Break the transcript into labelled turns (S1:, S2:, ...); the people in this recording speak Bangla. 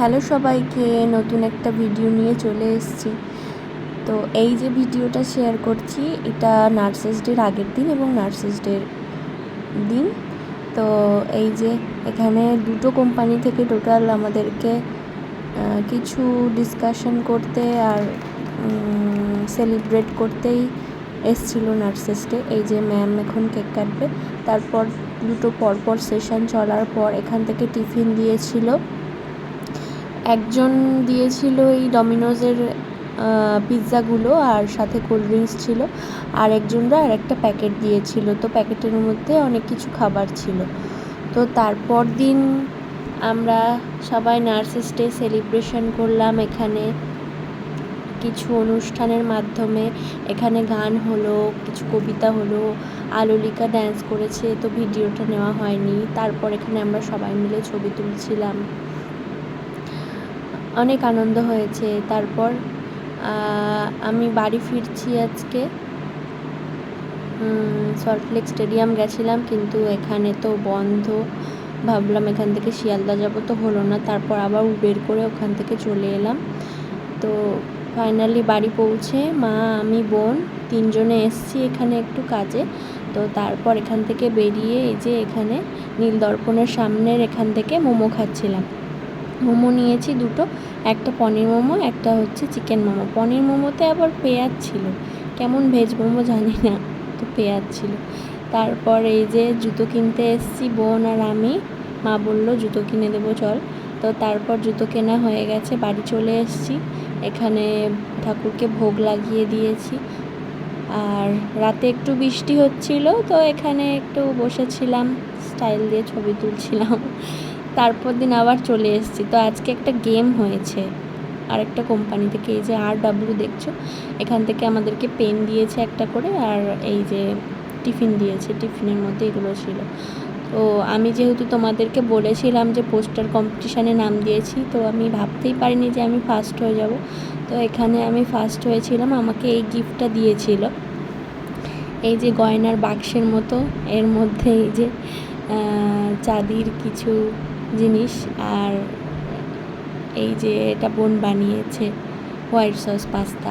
S1: হ্যালো সবাইকে, নতুন একটা ভিডিও নিয়ে চলে এসেছি। তো এই যে ভিডিওটা শেয়ার করছি, এটা নার্সেস ডের আগের দিন এবং নার্সেস ডের দিন। তো এই যে এখানে দুটো কোম্পানি থেকে টোটাল আমাদেরকে কিছু ডিসকাশন করতে আর সেলিব্রেট করতেই এসছিল নার্সেস ডে। এই যে ম্যাম এখন কেক কাটবে, তারপর দুটো পরপর সেশন চলার পর এখান থেকে টিফিন দিয়েছিল। একজন দিয়েছিল এই ডমিনোজের পিৎজাগুলো আর সাথে কোল্ড ড্রিঙ্কস ছিল, আর একজনরা আর একটা প্যাকেট দিয়েছিল। তো প্যাকেটের মধ্যে অনেক কিছু খাবার ছিল। তো তারপর দিন আমরা সবাই নার্সেস ডে সেলিব্রেশন করলাম এখানে কিছু অনুষ্ঠানের মাধ্যমে। এখানে গান হলো, কিছু কবিতা হলো, আলোলিকা ড্যান্স করেছে, তো ভিডিওটা নেওয়া হয়নি। তারপর এখানে আমরা সবাই মিলে ছবি তুলছিলাম, অনেক আনন্দ হয়েছে। তারপর আমি বাড়ি ফিরছি আজকে। সল্টলেক স্টেডিয়াম গেছিলাম, কিন্তু এখানে তো বন্ধ। ভাবলাম এখান থেকে শিয়ালদা যাব, তো হলো না। তারপর আবার উবের করে ওখান থেকে চলে এলাম। তো ফাইনালি বাড়ি পৌঁছে মা, আমি, বোন তিনজনে এসছি এখানে একটু কাজে। তো তারপর এখান থেকে বেরিয়ে এই যে এখানে নীলদর্পণের সামনের এখান থেকে মোমো খাচ্ছিলাম। মোমো নিয়েছি দুটো, একটা পনির মোমো, একটা হচ্ছে চিকেন মোমো। পনির মোমোতে আবার পেঁয়াজ ছিল, কেমন ভেজ মোমো জানি না, তো পেঁয়াজ ছিল। তারপর এই যে জুতো কিনতে এসেছি বোন আর আমি, মা বললো জুতো কিনে দেবো চল। তো তারপর জুতো কেনা হয়ে গেছে, বাড়ি চলে এসেছি। এখানে ঠাকুরকে ভোগ লাগিয়ে দিয়েছি। আর রাতে একটু বৃষ্টি হচ্ছিল, তো এখানে একটু বসেছিলাম, স্টাইল দিয়ে ছবি তুলছিলাম। তারপর দিন আবার চলে এসেছি। তো আজকে একটা গেম হয়েছে আরেকটা কোম্পানি থেকে, এই যে RW দেখছো, এখান থেকে আমাদেরকে পেন দিয়েছে একটা করে, আর এই যে টিফিন দিয়েছে, টিফিনের মধ্যে এগুলো ছিল। তো আমি যেহেতু তোমাদেরকে বলেছিলাম যে পোস্টার কম্পিটিশানে নাম দিয়েছি, তো আমি ভাবতেই পারিনি যে আমি ফার্স্ট হয়ে যাব। তো এখানে আমি ফার্স্ট হয়েছিলাম, আমাকে এই গিফটটা দিয়েছিল, এই যে গয়নার বাক্সের মতো, এর মধ্যে এই যে চাঁদির কিছু জিনিস, আর এই যে এটা বোন বানিয়েছে হোয়াইট সস পাস্তা।